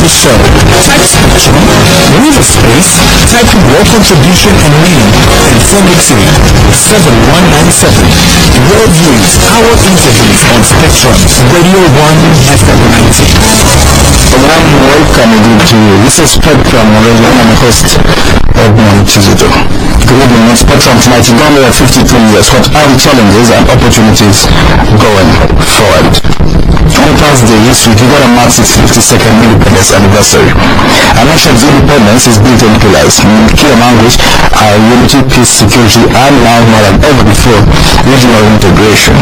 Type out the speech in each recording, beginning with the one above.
show. Type spectrum, leave a space, type your contribution and name, and send it to 7197. Your views, our interviews on Spectrum, Radio 1 FM 90. Welcome to this is Spectrum Radio. I'm the host, Edmond Kizito. Good evening on Spectrum tonight. Uganda at 52 years. What are the challenges and opportunities going forward? On Thursday this week, Uganda marks its 52nd independence anniversary. Our nation's independence is built on pillars, key among which are unity, peace, security, and now more than ever before, regional integration.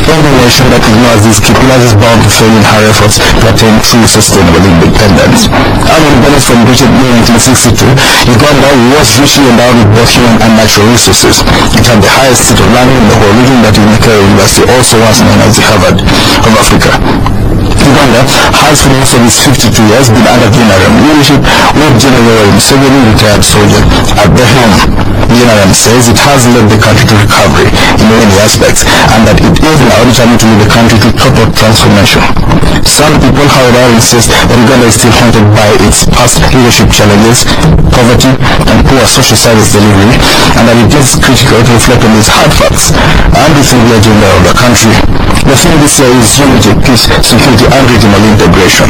Every nation that ignores these key pillars is bound to fail in her efforts to attain true sustainable independence. Our independence from Britain in 1962, Uganda was richly endowed with both human and natural resources. It had the highest seat of learning in the whole region that University, also once known as the Harvard of Africa. Uganda has for most of its 52 years been under the NRM leadership with General Museveni, retired soldier, at the helm. The NRM says it has led the country to recovery in many aspects and that it is now determined to lead the country to total transformation. Some people, however, insist that Uganda is still haunted by its past leadership challenges, poverty, and poor social service delivery, and that it is critical to reflect on these hard facts and rethink the agenda of the country. The theme this year is unity, peace, security, and regional integration.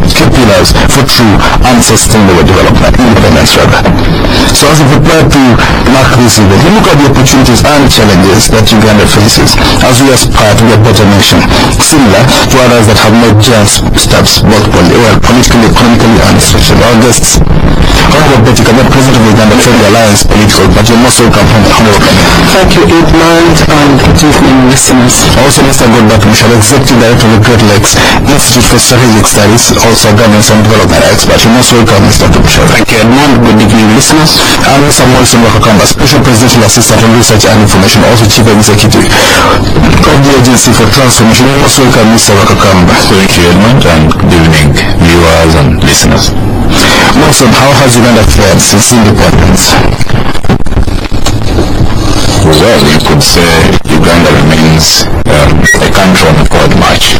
Key pillars for true and sustainable development, independence rather. So as we prepare to mark this event, we look at the opportunities and challenges that Uganda faces as we aspire to be a better nation, similar to others that have made giant steps both politically, economically, and socially. Our guests, Honorable Betty Kamya, President of Uganda Trade Alliance Political, but you're most welcome, Honorable Kamya. Thank you, Edmond, and good evening, listeners. Also, Mr. Godber, Tumushabe, Executive Director of the Great Lakes Institute for Strategic Studies, also governance and development expert. You're most welcome, Mr. Tumushabe. Thank you, Edmond. Good evening, listeners. And Mr. Morrison, Rwakakamba, Special Presidential Assistant on Research and Information, also Chief Executive of the Agency for Transformation. You're most welcome, Mr. Rwakakamba. Thank you, Edmond, and good evening, viewers and listeners. Morrison, how has Uganda fared since independence? Well, you could say Uganda remains a country on a forward march.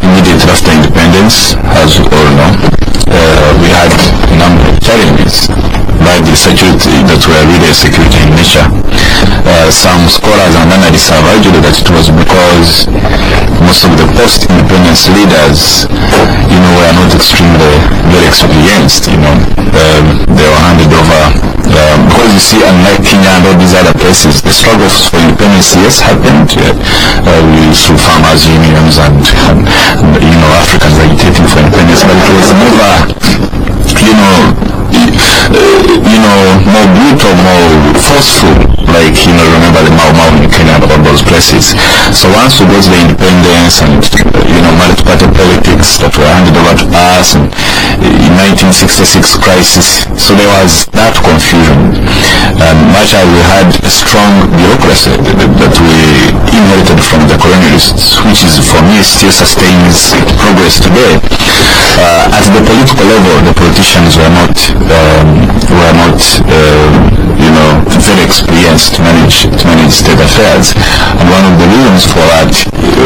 Immediately after independence, as you all know, we had a number of challenges by the security that were really security in nature. Some scholars and analysts have argued that it was because most of the post-independence leaders, were not extremely very experienced. They were handed over because you see, unlike Kenya and all these other places, the struggle for independence, yes, happened through farmers' unions and Africans agitating for independence, but it was never, more brutal, more forceful, like, remember the Mau Mau in Kenya and all those places. So once we got the independence and, multi-party politics that were handed over to us and in 1966 crisis, so there was that confusion. Much as we had a strong bureaucracy that we inherited from the colonialists, which is, for me, still sustains progress today. At the political level, the politicians were not very experienced to manage state affairs, and one of the reasons for that,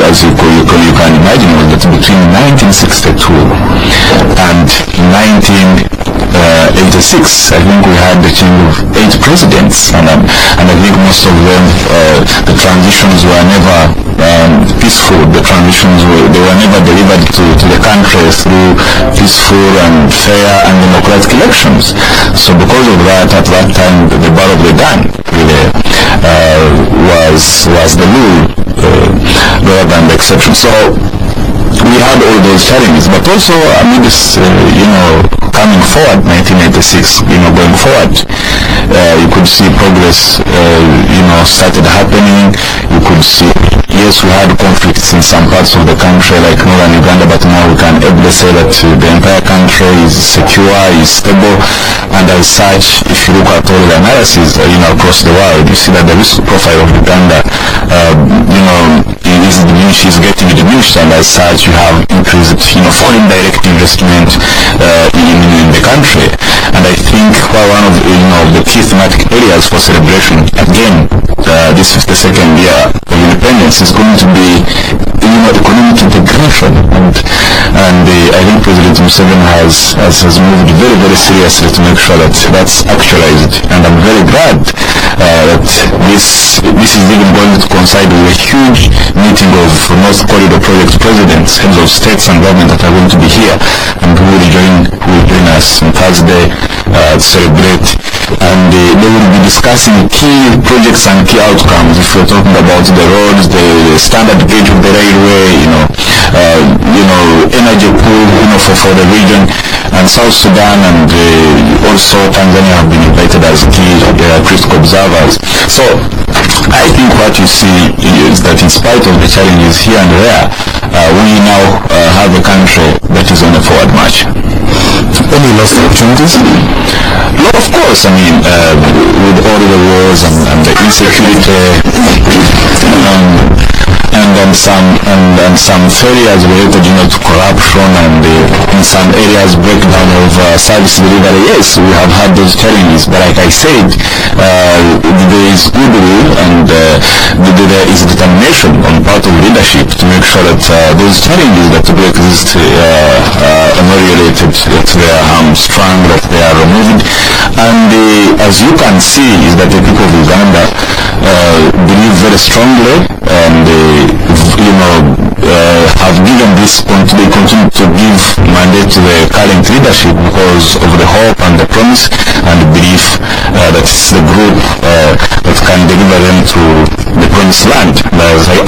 as you can imagine, was that between 1962 and 1986, I think we had the change of 8 presidents, and I think most of them, the transitions were never peaceful. The transitions they were never delivered to the country through peaceful and fair and democratic elections. So because of that, at that time, the bar of the gun really was the rule rather than the exception. So we had all those challenges, but also amid this, coming forward, 1986, going forward, you could see progress, started happening. You could see, yes, we had conflicts in some parts of the country, like northern Uganda, but now we can ably say that the entire country is secure, is stable, and as such, if you look at all the analysis, across the world, you see that the risk profile of Uganda, is getting diminished, and as such, you have increased, foreign direct investment in the country. And I think one of the key thematic areas for celebration, again, this 52nd year of independence, is going to be economic integration and Museveni has moved very, very seriously to make sure that that's actualized. And I'm very glad that this is even going to coincide with a huge meeting of North Corridor Project presidents, heads of states and government that are going to be here and who will join us on Thursday to celebrate. And they will be discussing key projects and key outcomes. If we're talking about the roads, the standard gauge of the railway, energy pool, for the region, and South Sudan and also Tanzania have been invited as key critical observers. So I think what you see is that in spite of the challenges here and there, we now have a country that is on a forward march. Any lost opportunities? No, of course. I mean, with all the wars and the insecurity and some failures related, to corruption and in some areas breakdown of service delivery. Yes, we have had those challenges, but like I said, there is goodwill and there is determination on part of leadership to make sure that those challenges that do exist are ameliorated, that they are hamstrung, that they are removed. And as you can see, is that the people of Uganda believe very strongly and have given this point. They continue to give mandate to the current leadership because of the hope and the promise and the belief that it's the group that can deliver them to the promised land.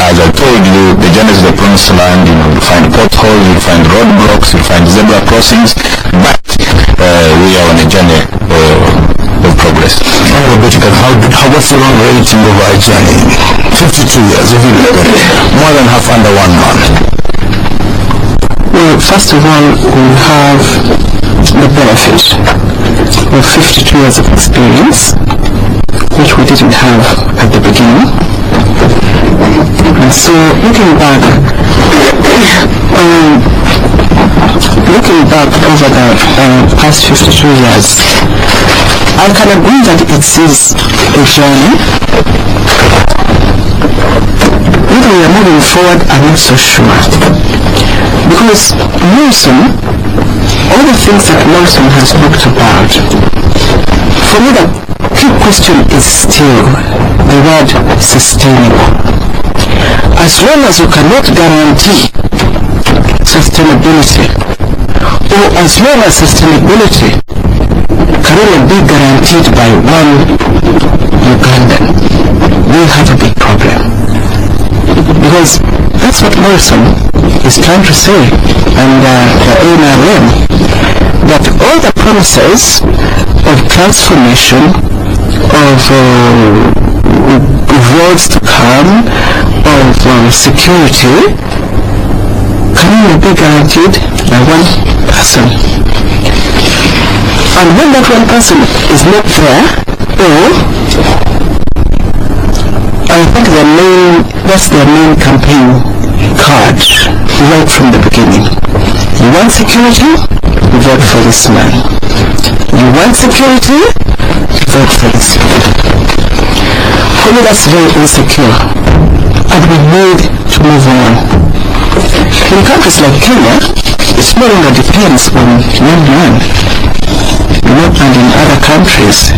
As I told you, the journey to the promised land, you find potholes, you find roadblocks, you find zebra crossings, but we are on a journey of progress. What's the wrong rating of our journey? 52 years, if you look at it, more than half under one man. Well, first of all, we have the benefit of 52 years of experience, which we didn't have at the beginning. And so, looking back over the past 52 years, I can agree that it is a journey. Whether we are moving forward, I'm not so sure. Because Morrison, all the things that Morrison has talked about, for me the key question is still the word sustainable. As long as you cannot guarantee sustainability, or as long as sustainability can only be guaranteed by one Ugandan, we have a big problem. Because that's what Morrison is trying to say, and the NRM, that all the promises of transformation, of roads to come, of security, can only be guaranteed by one person. And when that one person is not there, I think that's their main campaign card right from the beginning. You want security? Vote for this man. You want security? Vote for this man. For me, that's very insecure, and we need to move on. In countries like Kenya, it no longer depends on one man, and in other countries.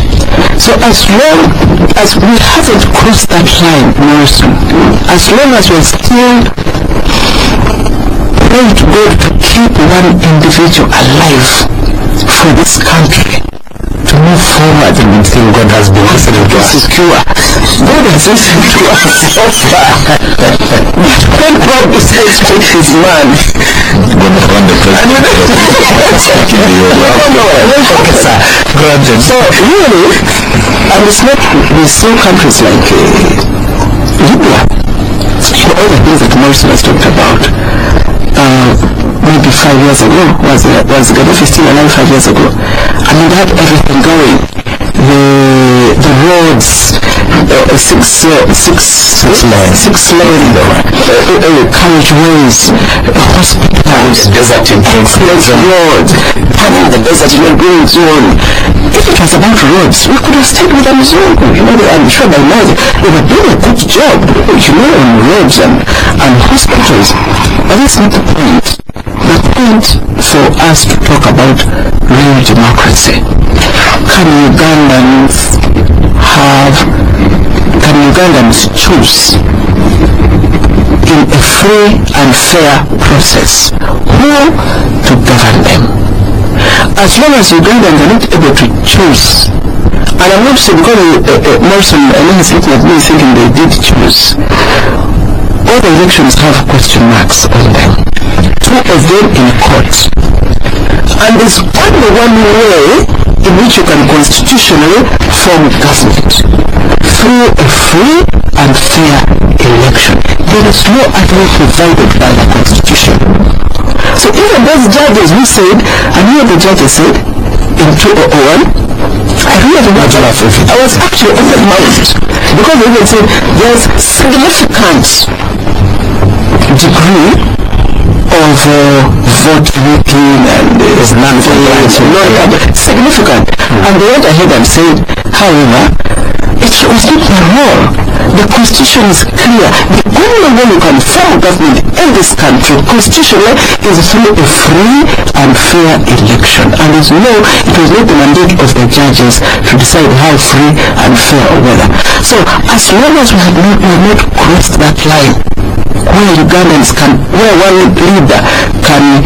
So as long as we haven't crossed that line, Morrison, as long as we're still praying to God to keep one individual alive for this country to move forward, and we think God has been listening to us. Secure. God has listened to us so far. When God decides to pick his man, so really, and it's not with some countries like Libya, all the things that Morrison has talked about, maybe 5 years ago, was Godber still alive 5 years ago? I mean, they had everything going. The roads, six lane carriageways, hospitals, desert roads, having the desert green zone. If it was about roads, we could have stayed with Amazon. I'm sure by now they were doing a good job, on roads and hospitals. But that's not the point. the point for us to talk about real democracy. Can Ugandans choose in a free and fair process who to govern them? As long as Ugandans are not able to choose, and I'm not saying because Morrison and he's looking at me thinking they did choose, all the elections have question marks on them. Two of them in court. And there's only one way in which you can constitutionally form government, through a free and fair election. There is no other way provided by the Constitution. So even those judges who said, and here the judges said in 2001, I was actually open-mouthed because they even said there's significant degree of vote leaking and significant. And they went ahead and said, however, it was not the role. The Constitution is clear. The only way you can form government in this country constitutionally is through a free and fair election. And it was not the mandate of the judges to decide how free and fair or whether. So as long as we have not crossed that line, where Ugandans where one leader can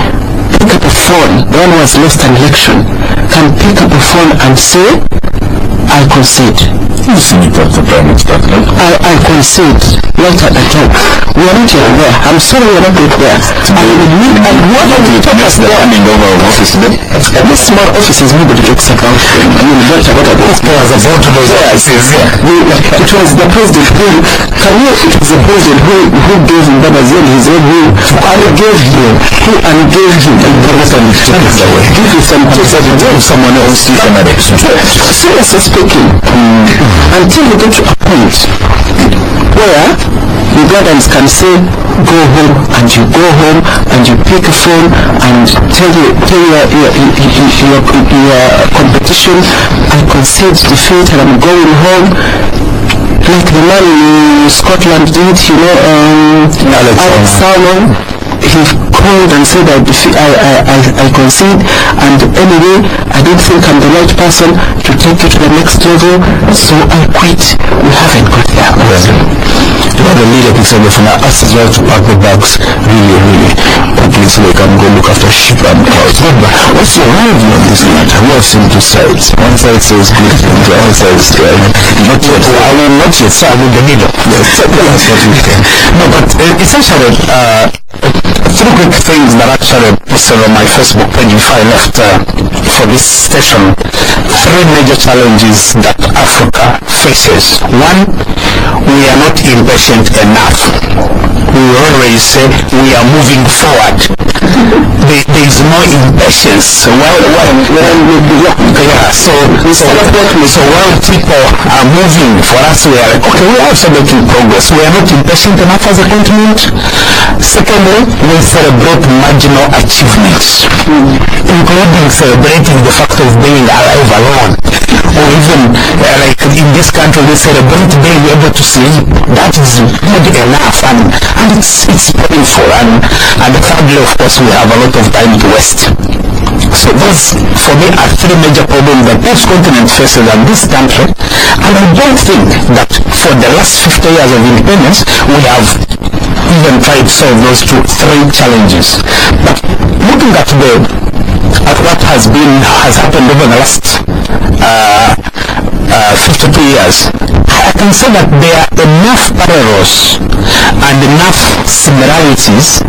pick up a phone, the one who has lost an election, can pick up a phone and say, I concede. You see it as the Prime Minister, no? I concede right at the top. We are not yet there. I'm sorry we are not yet there. And what are we talking about? Handing over of office, This small offices, nobody talks about them. I mean, what about it? It was about those offices, It was the president who, Kamya, it was the president who gave him Babazin his own who gave him, and gave you someone else to an election. Seriously speaking, until you get to a point where Ugandans can say, go home, and you go home, and you pick a phone and tell your competition, I concede defeat and I'm going home. Like the man in Scotland did, Alex Salmon, he called and said, I concede, and anyway, I don't think I'm the right person to take it to the next level, so I quit. We haven't got there. The leader can say, for now, us as well to pack the bags really quickly so they can go look after sheep and cows. But what's your view on this matter? We have seen two sides. One side says good things, the other side is not yet. I will not yet start with the middle. Yes, tell us what you think. No, but essentially, three quick things that actually posted on my Facebook page before I left for this session. Three major challenges that Africa faces. One, we are not impatient enough. We always say we are moving forward. There is no impatience. So while people are moving, for us we are like, okay, we are also making progress. We are not impatient enough as a continent. Secondly, we celebrate marginal achievements, including celebrating the fact of being alive alone. Or even like in this country, we celebrate being able to sleep. That is good enough, and it's painful. And thirdly, of course, we have a lot of time to waste. So those, for me, are three major problems that this continent faces and this country. And I don't think that for the last 50 years of independence, we have even tried to solve those three challenges. But looking at what has happened over the last 52 years, I can say that there are enough parallels and enough similarities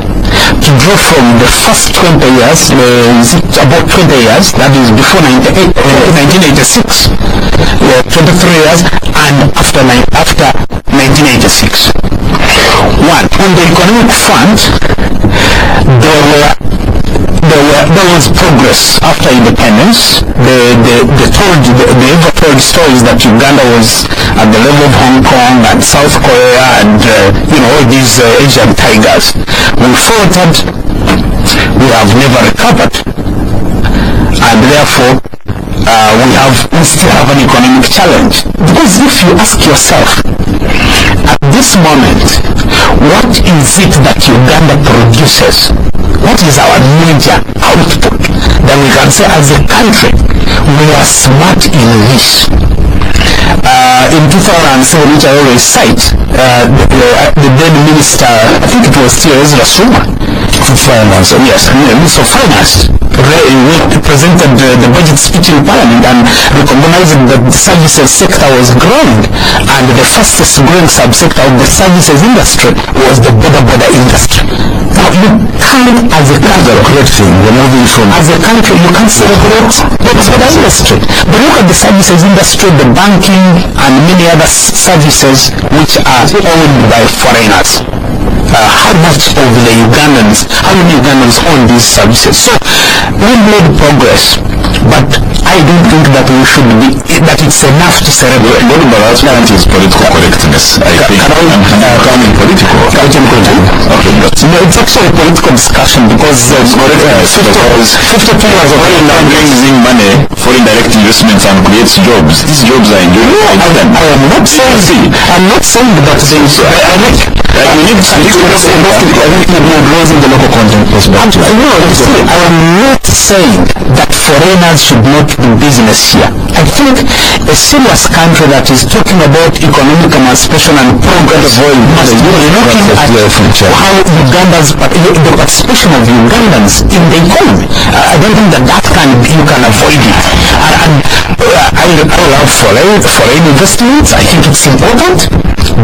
to draw from the first 20 years, about 20 years, that is before 1986, 23 years, and after 1986. One, on the economic front, there was progress after independence. The ever told stories that Uganda was at the level of Hong Kong and South Korea and all these Asian tigers. We faltered. We have never recovered, and therefore we still have an economic challenge. Because if you ask yourself, at this moment, what is it that Uganda produces what is our major output, then we can say as a country we are smart in this. In 2007, which I always cite, the then minister, I think it was still Ezra Suma, for finance, yes, Minister of Finance, presented the budget speech in Parliament and recognizing that the services sector was growing, and the fastest growing subsector of the services industry was the border industry. Now you can't, as a country, great thing. We're moving from as a country, you can't celebrate the border industry. But look at the services industry, the banking, and many other services which are owned by foreigners. How much of the Ugandans, how many Ugandans own these services? So we've made progress, but I don't think that we should be, that it's enough to celebrate. Godber, that's point is political correctness. I think I'm political. Okay, but no, it's actually a political discussion because 50 pillars of raising money for indirect investments and creates jobs. These jobs are enjoyed. I'm not saying that we need raising the local content perspective. I am not saying that foreigners should not do business here. I think a serious country that is talking about economic emancipation and progress must be looking at how Uganda's, the participation of Ugandans in the economy. I don't think that you can avoid it. And I allow foreign investments. I think it's important,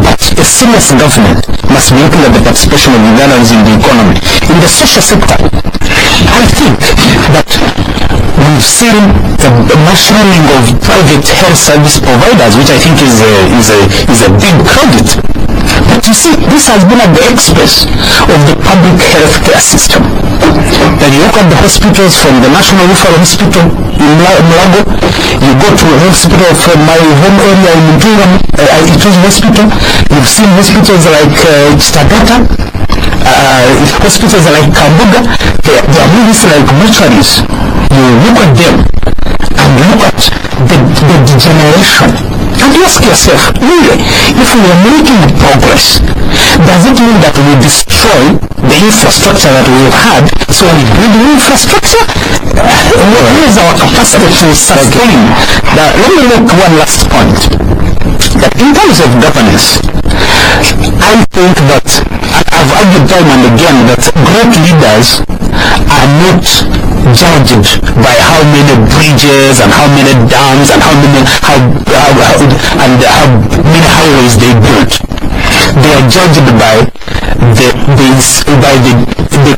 but a serious government must be looking at the participation of Ugandans in the economy. In the social sector, I think that we've seen a mushrooming of private health service providers, which I think is a big credit. But you see, this has been at the expense of the public health care system. Then you look at the hospitals from the National Referral Hospital in Mulago, you go to a hospital from my home area in Mutungam, Ituzu Hospital, you've seen hospitals like Chitagata, hospitals like Kambuga, they are movies like mortuaries. You look at them and look at the degeneration and ask yourself, really, if we are making progress, does it mean that we destroy the infrastructure that we've had, so we build new infrastructure? What is our capacity to sustain? Let me make one last point. That in terms of governance, I think that I've argued time and again that great leaders are not judged by how many bridges and how many dams and how many highways they built. They are judged by the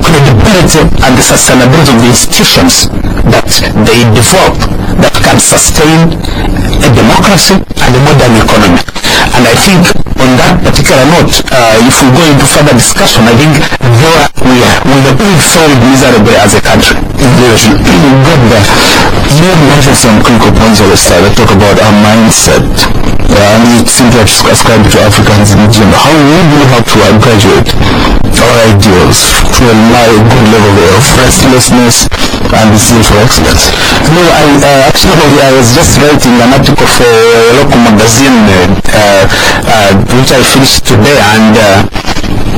credibility and the sustainability of the institutions that they develop that can sustain a democracy and a modern economy. And I think on that particular note, if we go into further discussion, I think there we failed miserably as a country. Godber, you mentioned some critical points at the start that talk about our mindset. And it seems to ascribe to Africans in general. How we really have to graduate our ideals to a good level of restlessness and the zeal for excellence. No, I was just writing an article for a local magazine which I finished today, and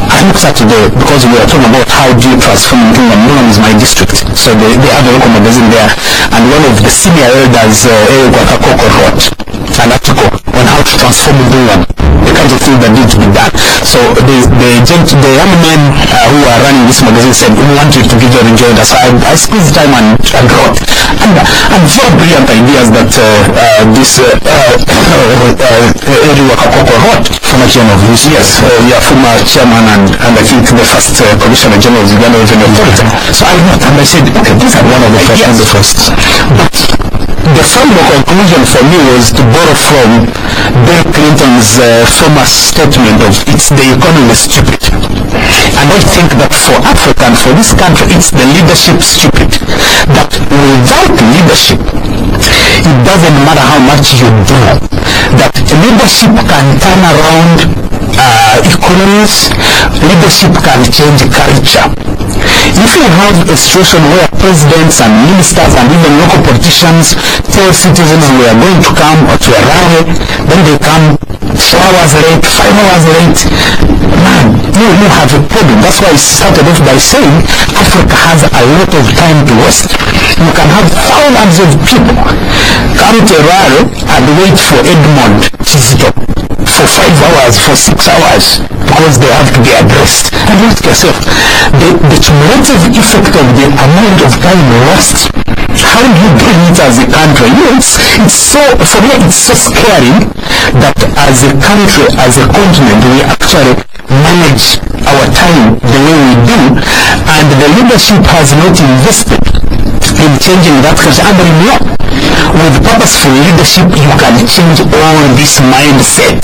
I looked at today because we were talking about how do you transform Kingdom. Mulam is my district, so they have a local magazine there, and one of the senior elders, Rwakakamba, wrote an article on how to transform Mulam, the kinds of things that need to be done. So the young men who are running this magazine said, we want you to give your rejoinder. So I squeezed time and wrote. And very brilliant ideas that this Rwakakamba wrote. Former chairman of this, yes, former chairman and I think the first Commissioner General of Uganda Revenue Authority. So I wrote and I said, okay, these are one of the first. Yes. The first. But the final conclusion for me was to borrow from Bill Clinton's former statement of the economy is stupid. And I think that for Africa and for this country, it's the leadership stupid. That without leadership, it doesn't matter how much you do. That leadership can turn around economies, leadership can change culture. If you have a situation where presidents and ministers and even local politicians tell citizens we are going to come to a rally, then they come 4 hours late, 5 hours late, man, who have a problem. That's why I started off by saying Africa has a lot of time to waste. You can have thousands of people come to Rwanda and wait for Edmond Kizito for 5 hours, for 6 hours, because they have to be addressed. And ask yourself, the cumulative effect of the amount of time lost, how do you bring it as a country? It's so, for me, it's so scary that as a country, as a continent, we actually manage our time the way we do, and the leadership has not invested in changing that culture. And we know, with purposeful leadership, you can change all this mindset.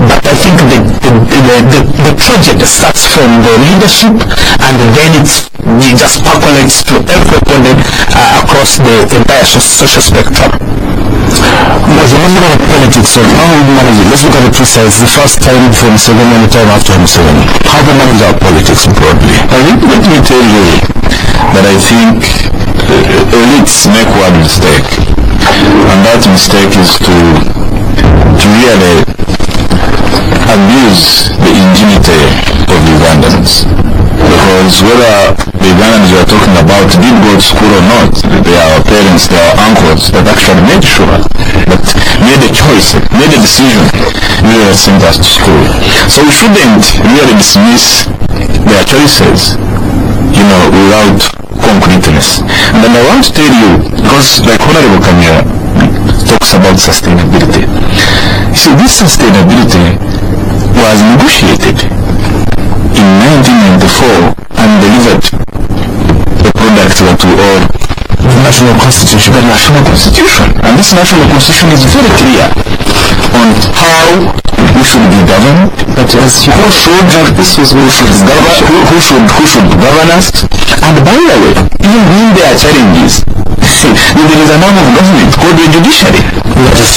But I think the project starts from the leadership, and then it just percolates to everybody across the entire social spectrum. As a member of politics, so how we manage it? Let's look at the precise. The first time from Museveni and the time after Museveni. How we manage our politics broadly? Let me tell you that I think elites make one mistake, and that mistake is to really abuse the ingenuity of Ugandans. Because whether the Ugandans we are talking about did go to school or not, their parents, their uncles, that actually made sure that made a choice, made a decision, really sent us to school. So we shouldn't really dismiss their choices, without concreteness. And then I want to tell you, because like Honorable Kamya talks about sustainability. You see, this sustainability was negotiated in 1994 and delivered a product that we all national constitution. The national constitution, and this national constitution is very clear on how we should be governed, but as who should govern us. And by the way, even when there are challenges, there is an arm of government called the judiciary. Where is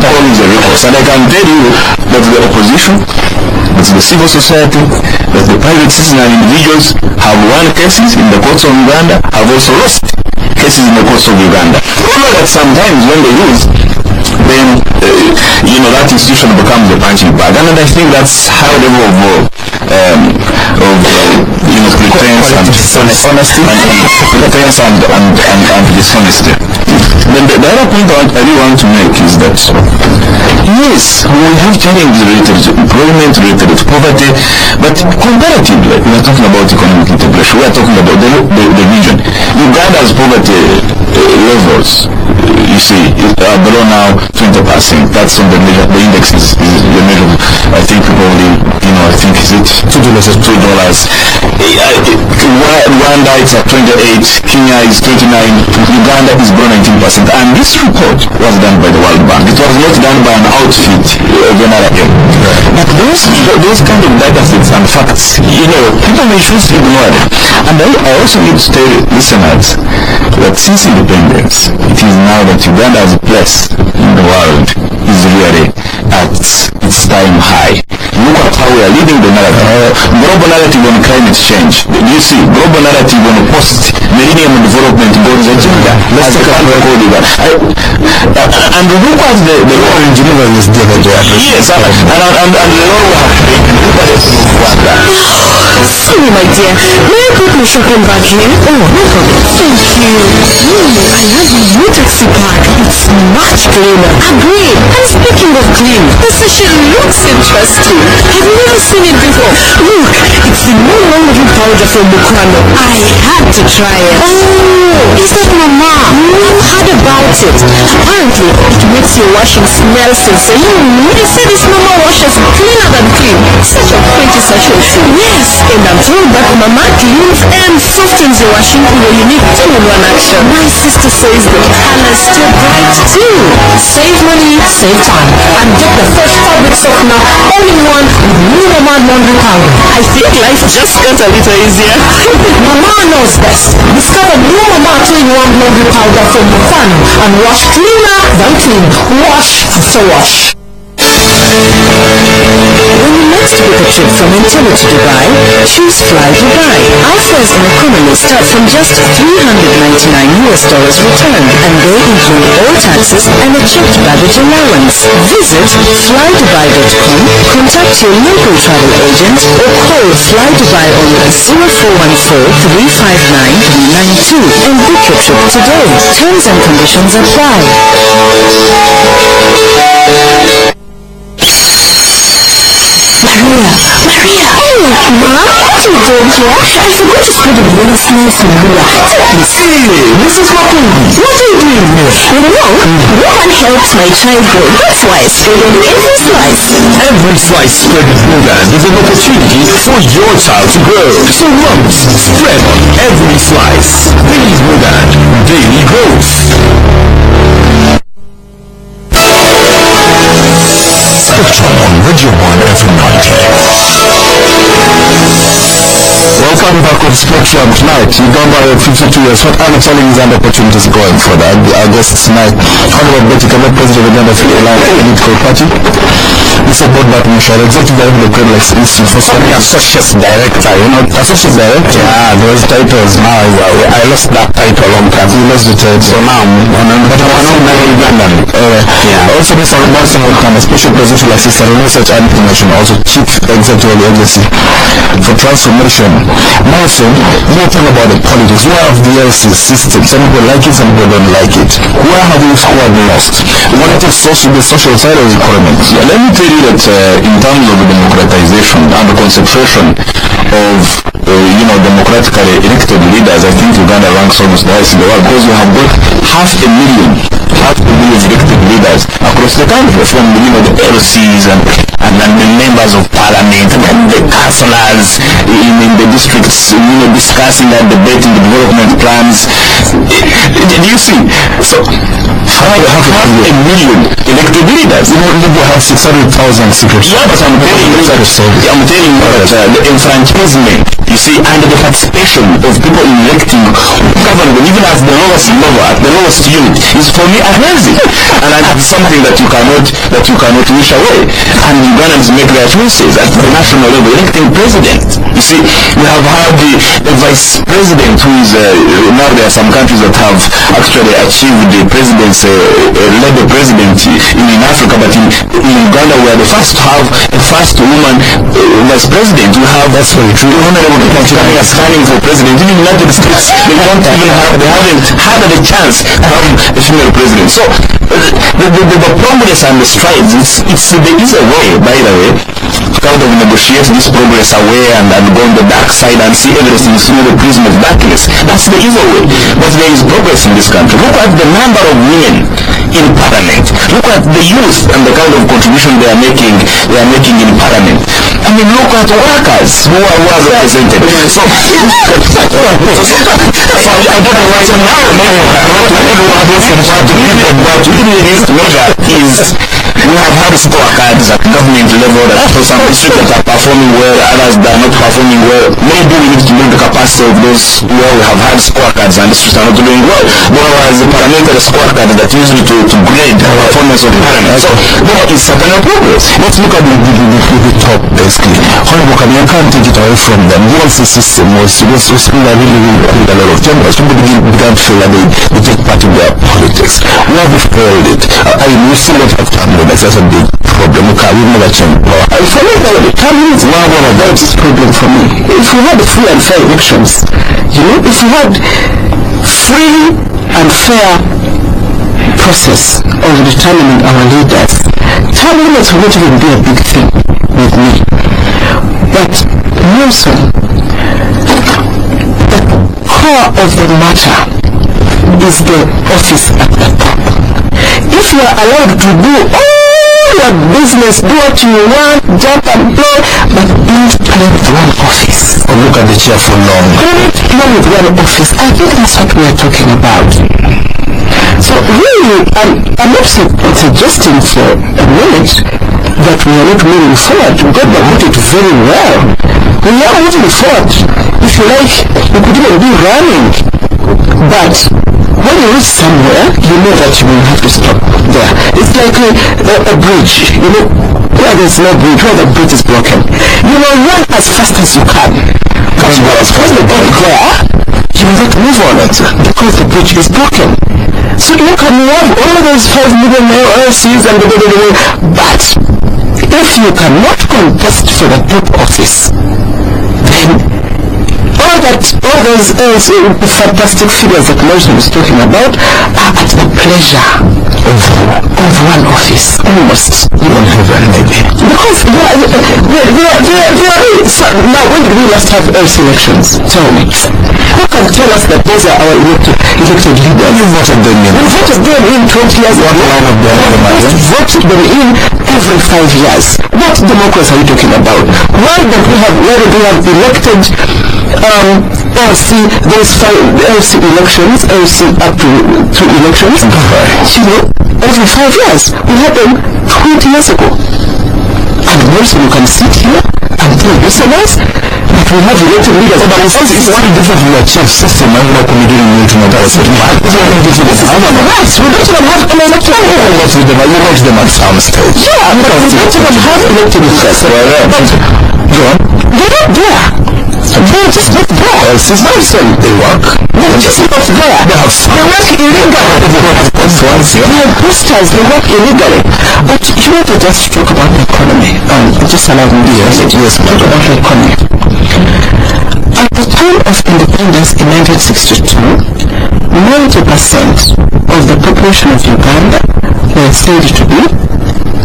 always a recourse. And I can tell you that the opposition, that the civil society, that the private citizens and individuals have won cases in the courts of Uganda, have also lost cases in the courts of Uganda. Remember that sometimes when they lose, then that institution becomes a punching bag, and I think that's high level of pretense and dishonesty. Then the other point I really want to make is that yes, we have challenges related to employment, related to poverty, but comparatively, we are talking about economic integration. We are talking about the region. Uganda's poverty levels, you see, are below now 20%. That's on the measure. The index is the measure. I think probably, I think is it $2. Rwanda is at 28. Kenya is 29. Uganda is below 19%. And this report was done by the World Bank. It was not done by an outfit of another M. But those kind of data sets and facts, people may choose to ignore them. And I also need to tell listeners that since independence, it is now that Uganda as a place in the world is really at its time high. Look at how we are leading the narrative. Global narrative on climate change. You see, global narrative on post-millennium development goals agenda. Let's take a look at that. And look at the law in Geneva is the other day. Yes, and the law we have taken. Sorry, my dear. May I put my shopping bag here? Oh, no problem. Thank you. I love the new taxi park. It's much cleaner. Agreed. And speaking of clean, the session looks interesting. I've never seen it before. Look, it's the new laundry powder from Bukwano. I had to try it. Oh, is that Mama? I've heard about it. Apparently, it makes your washing smell sincere. They say this Mama washes cleaner than clean. Such a pretty sachet. Yes, and I'm told that Mama cleans and softens your washing when you need two-in-one action. My sister says the colors still bright too. Save money, save time, and get the fresh fabric softener all-in-one with new Mama laundry powder. I think life just got a little easier. Mama knows best. Discover new Mama 2-in-1 laundry powder from Bukwano and wash cleaner than clean. Wash after wash. When you Next, book a trip from Entebbe to Dubai. Choose Fly Dubai. Our fares in economy start from just $399 returned, and they include all taxes and a checked baggage allowance. Visit flydubai.com, contact your local travel agent, or call Fly Dubai on 0414-359-392 and book your trip today. Terms and conditions apply. Maria! Oh, Ma, what are you doing here? I forgot to spread the really snacks, Maria. Hey, Mrs. Makungu, what are you doing here? No, woman helps my child grow. That's why I spread on every slice. Every slice spread with Mogan is an opportunity for your child to grow. So lumps spread on every slice. Please Mogan, daily growth. Spectrum on Radio 1 FM 90. Welcome back on Spectrum tonight. Uganda 52 years. What other challenges and opportunities going further? Our guests tonight, Honorable Betty Kamya, President of Uganda Political Party. Mr. Godber, Tumushabe, Executive Director of the Great Lakes Institute for Study. Associate Director, Associate Director? Yeah, those titles now, I lost that title a long time. You lost it, so now I'm Ugandan. Also, Mr. Morrison, Special Presidential Assistant on Research and Information, also Chief Executive of the Agency for Transformation. Morrison, more talk about the politics. Where have the LC system? Some people like it, some people don't like it. Where have you scored lost? What is the social side of the economy? Yeah, let me tell you that in terms of the democratization and the concentration of democratically elected leaders, I think Uganda ranks almost the highest in the world, because you have got half a million elected leaders across the country, from the LCs and the members of parliament and the councillors in the districts, discussing and debating the development plans. Do you see? So half a million elected leaders. People have 600,000 secrets. Yeah, but I'm telling you that the enfranchisement, you see, and the participation of people in electing government, even at the lowest level, at the lowest unit, is for me amazing, and it's something that you cannot wish away. And Ugandans make their choices at the national level, electing president. You see, we have had the vice president, who is now there are some countries that have actually achieved the presidency, led the presidency in Africa, but in Uganda we are the first to have a first woman vice president. We have, that's very true, Honorable Kamya standing for president. In the United States, they haven't had the chance to have a female president. So the progress and the strides, it's the easier way, by the way, to kind of negotiate this progress away and go on the dark side and see everything through the prism of darkness. That's the easier way. But there is progress in this country. Look at the number of women in parliament. Look at the youth and the kind of contribution they are making in parliament. I mean, look at workers who are represented. So I don't know why now what we really need to measure is, we have had scorecards at government level that for some districts that are performing well, others that are not performing well. Maybe we need to build the capacity of those where we have had scorecards and districts are not doing well. Whereas the parliamentary scorecard that usually to grade the performance of the parliament. So there is certain progress. Let's look at the top, basically. Honorable Kamya, you can't take it away from them. The LC system was really a lot of chambers. People began to feel that they take part in their politics. We have failed it. We still don't have time. That's a big problem. We've never changed power. For me, that's a problem for me. If we had free and fair elections, if we had free and fair process of determining our leaders, term limits would not even be a big thing with me. But also, the core of the matter is the office at the top. If you are allowed to do all your business, do what you want, jump and play, but don't play with one office. Or look at the chair for long. Don't play with one office. I think that's what we are talking about. So really, I'm not suggesting for a minute that we are not moving forward. Godber put it very well. We are moving forward. If you like, we could even be running. But when you reach somewhere, you know that you will have to stop there. It's like a bridge, you know, where there's no bridge, where the bridge is broken. You will run as fast as you can. But when you get there, you will not move on it because the bridge is broken. So you can have all those 5 million LCs and but if you cannot contest for the top office, then all those fantastic figures that Morrison was talking about are at the pleasure of one office, almost. You don't have any maybe. Because now when did we last have LC elections? Tell me. Who can tell us that those are our elected leaders? You voted them in. We voted them in 20 years ago. We voted them in every 5 years. What democracy are you talking about? Why don't we have elected LC, those 5 LC elections, LC up to 2 elections, you know, every 5 years. We had them 20 years ago. And also you can sit here and tell listeners that we have elected leaders. But it's one different from the chief system and not committing meeting of the city. Right, we don't even have an elected leader. You watch them at some stage. Yeah, but we don't even have elected leaders. They're not there. They're just not there. It's Morrison. They work. They're just not there. They work illegally. They have posters. They work illegally. But you want to just talk about the economy. Just allow me to talk about the economy. At the time of independence in 1962, 90% of the population of Uganda were said to be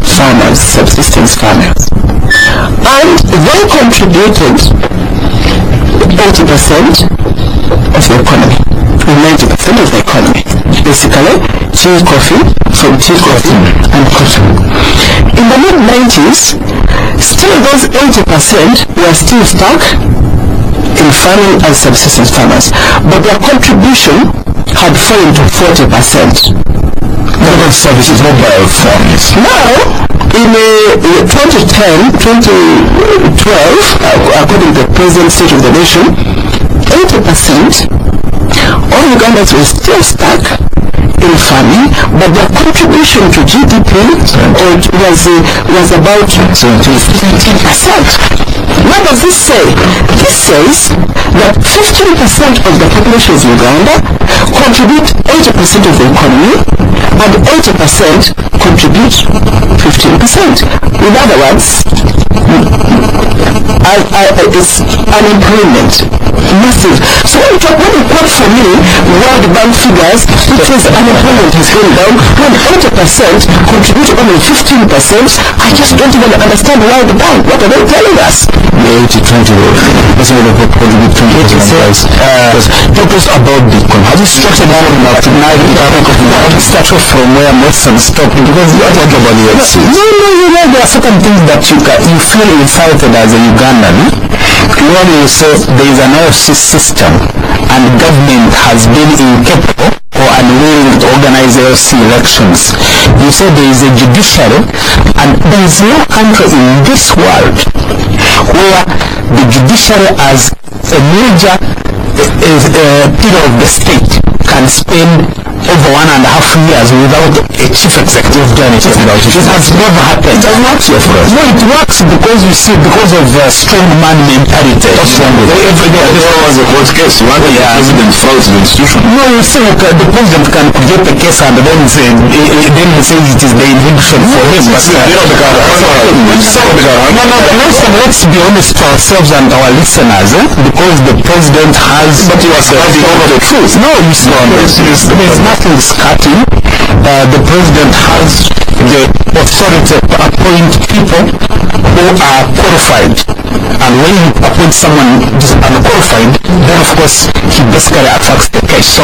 farmers, subsistence farmers. And they contributed 80% of the economy, 90% of the economy. Basically, tea, coffee, from tea, coffee, and cotton. In the mid-90s, still those 80% were still stuck in farming as subsistence farmers, but their contribution had fallen to 40%. Not services, mobile farms. Now, in 2010, 2012, according to the present state of the nation, 80% of Ugandans were still stuck in farming, but their contribution to GDP was about 17%. What does this say? This says that 15% of the population of Uganda contribute 80% of the economy, and 80% contribute 15%. In other words, it's unemployment, massive. So when you quote for me World Bank figures, it says unemployment is going down. When 80% contribute only 15%, I just don't even understand World Bank. What are they telling us? The 80-20 rule. That's why they contribute 20%. Talk us about Bitcoin. Have you structured down enough to now start off from where Morrison stopped? Because you are talking about the LC. No, you know, there are certain things that you feel insulted as a Ugandan. When you say there is an LC system and government has been incapable or unwilling to organize LC elections, you say there is a judiciary, and there is no country in this world where the judiciary as a major pillar of the state can spend over 1.5 years without a chief executive doing anything about it. It has never happened. It has worked here for us. No, it works because you see, because of strong man mentality. Every day there was a court case. One day the president fails the institution. No, you see, the president can create a case and then he says it is the invention for him. Let's be honest to ourselves and our listeners, because the president has. But you are saying over the truth. No, you see, there's nothing scatting. The president has the authority to appoint people who are qualified. And when you appoint someone who's unqualified, then of course he basically attacks the case. So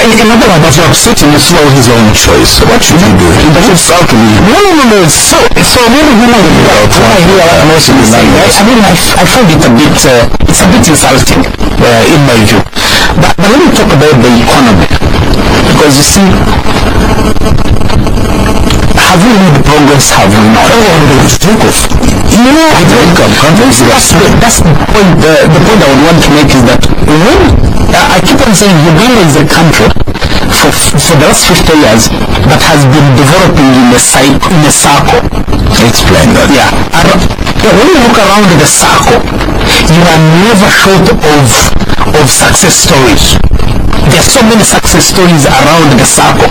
in other words, you're upsetting his own choice. So what should you do? He doesn't start to me. No. So really, I find it a bit, it's a bit insulting in my view. But let me talk about the economy. Because you see, have we made progress? Have we not? Think of. You know, that's the point. The point I would want to make is that when I keep on saying Uganda is a country for for the last 50 years that has been developing in a circle. Explain that. Yeah. When you look around the circle, you are never short of success stories. There are so many success stories around the circle.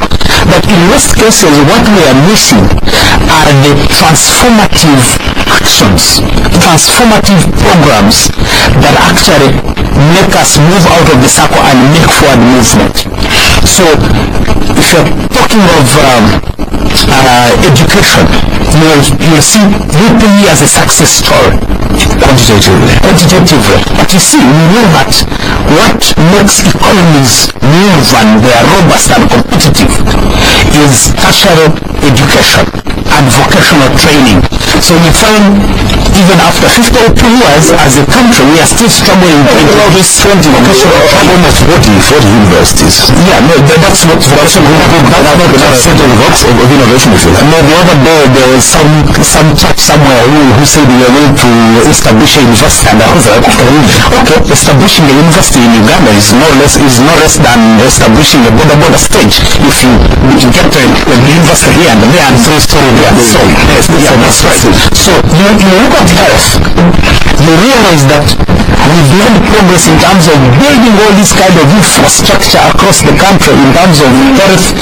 But in most cases, what we are missing are the transformative actions, transformative programs that actually make us move out of the circle and make forward movement. So, if you're talking of education, you'll see UPE as a success story. Quantitatively. But you see, we know that what makes economies move and they are robust and competitive is tertiary education and vocational training. So we find even after 52 years as a country, we are still struggling to introduce 20 vocational training. Almost 40 universities. Yeah, no, that's not that's not center of innovation. No, the other day there was some chap somewhere who said we are going to establish a university, and I was like, okay, establishing a university in Uganda is no less than establishing a border stage. If you get a university here and there and 3-story there. So yeah, that's right. So you look at health, you realize that we've made progress in terms of building all this kind of infrastructure across the country in terms of health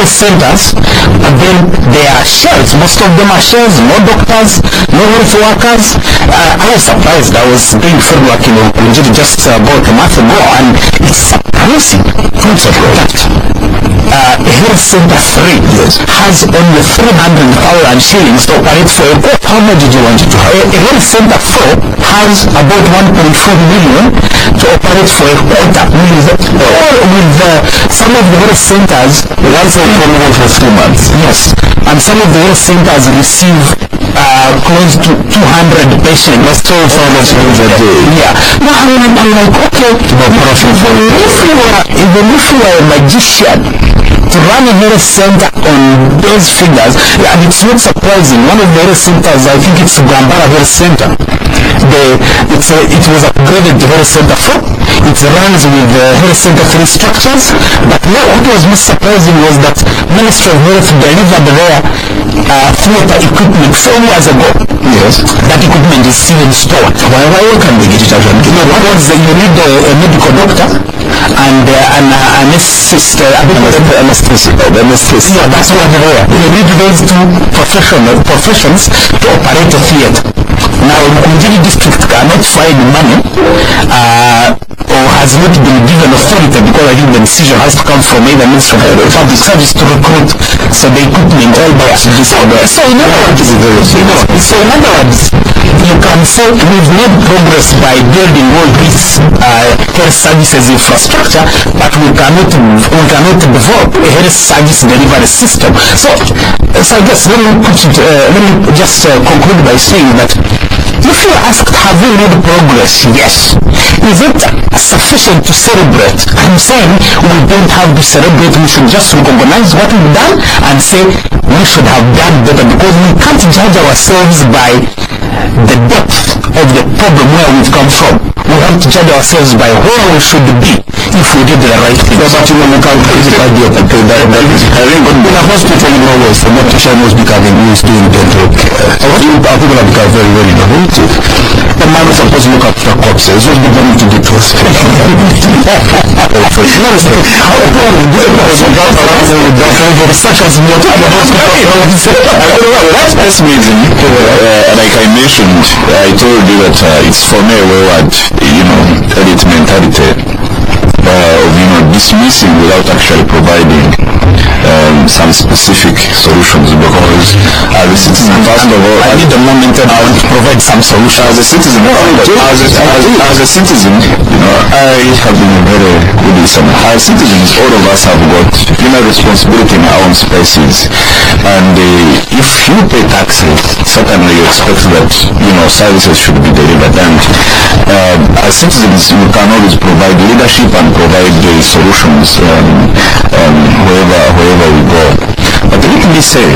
centers, but then there are shells. Most of them are shells, no doctors, no health workers. I was surprised. I was doing field work in Uganda just about a month ago, and it's surprising that health center 3 has only 300,000 shillings to operate for a quarter. How much did you want it to have? A health center 4 has about 1.4 million to operate for a quarter million. Or with some of the health centers, once a month for 3 months. Yes. And some of the health centers receive close to 200 patients. That's 12,000 a day. Yeah. Now I'm like, okay, even if you are a magician, to run a health center on those figures, and it's not surprising. One of the health centers, I think it's Godber Health Center. It was upgraded to Health Center 4. It runs with Health Center 3 structures. But what was most surprising was that Ministry of Health delivered their theater equipment 4 years ago. Yes. That equipment is still installed. Why can't we get it out? Because you need a medical doctor and an anesthetist. Yeah, that's what they are. You need those two professions to operate a theater. Now, Uganda district cannot find money or has not been given authority, because I think the decision has to come from either Ministry of Public Service to recruit so the equipment all there. So in other words, you can say we've made progress by building all this health services infrastructure, but we cannot develop a health service delivery system. So I guess let me just conclude by saying that if you are asked, have we made progress? Yes. Is it sufficient to celebrate? I'm saying we don't have to celebrate. We should just recognize what we've done and say we should have done better, because we can't judge ourselves by the depth of the problem where we've come from. We have to judge ourselves by where we should be if we did the right thing. But you know, we can't idea that I think in a hospital in Norway, the mortician was becoming used to dental care. People have become very, very innovative. The man was supposed to look after corpses. What we're going to do to us? That's amazing. Like I mentioned, I told you that it's for me a wayward, elite mentality of dismissing without actually providing some specific solutions, because as a citizen, first of all, I need a moment and I want to provide some solutions. As a citizen, I have been very good listener. As citizens, all of us have got responsibility in our own spaces, and if you pay taxes, certainly you expect that services should be delivered, and as citizens we can always provide leadership and provide the solutions wherever we go. But let me say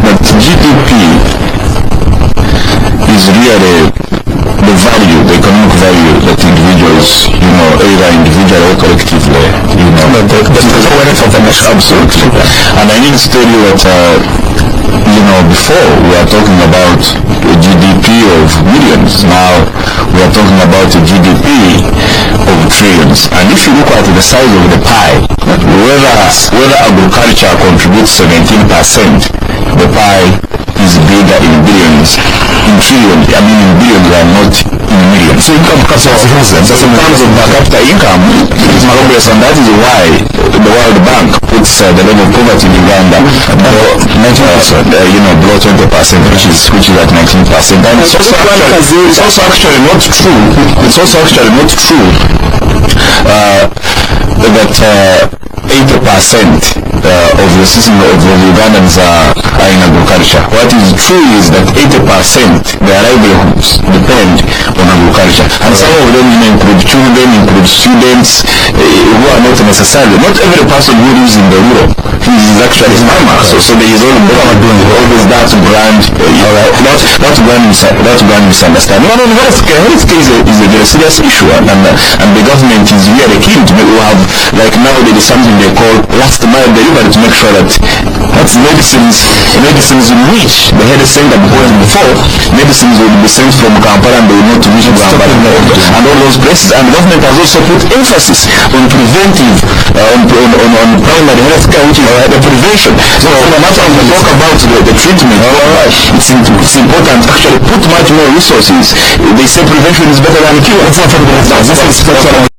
that GDP is really the value, the economic value that individuals, either individually or collectively, the wealth of the nation. Absolutely. And I need to tell you that, before we are talking about a GDP of millions. Now we are talking about a GDP of trillions. And if you look at the size of the pie, whether agriculture contributes 17%, the pie is bigger in billions, in trillions. I mean in billions and not in millions. So income per citizen, so in terms of per capita income, it's progress, and that is why the World Bank puts the level of poverty in Uganda below 19%, below 20%, which is at 19%. And it's also actually not true. It's also actually not true that 80% of the citizens of Ugandans are in agriculture. What is true is that 80% their livelihoods depend on agriculture, and some of them include children, include students who are not necessarily. Not every person who lives in the rural is actually a farmer. So there is always that brand. That brand misunderstanding. No, healthcare is a very serious issue, and the government is really keen to have, like now there is something they call last mile delivery, to make sure that that's medicines in which the health center before, medicines will be sent from Kampala and they will not reach Kampala and all those places. And the government has also put emphasis on preventive, on primary health care, which is the prevention. So no matter when we talk about the treatment, it's important to actually put much more resources. They say prevention is better than cure. This is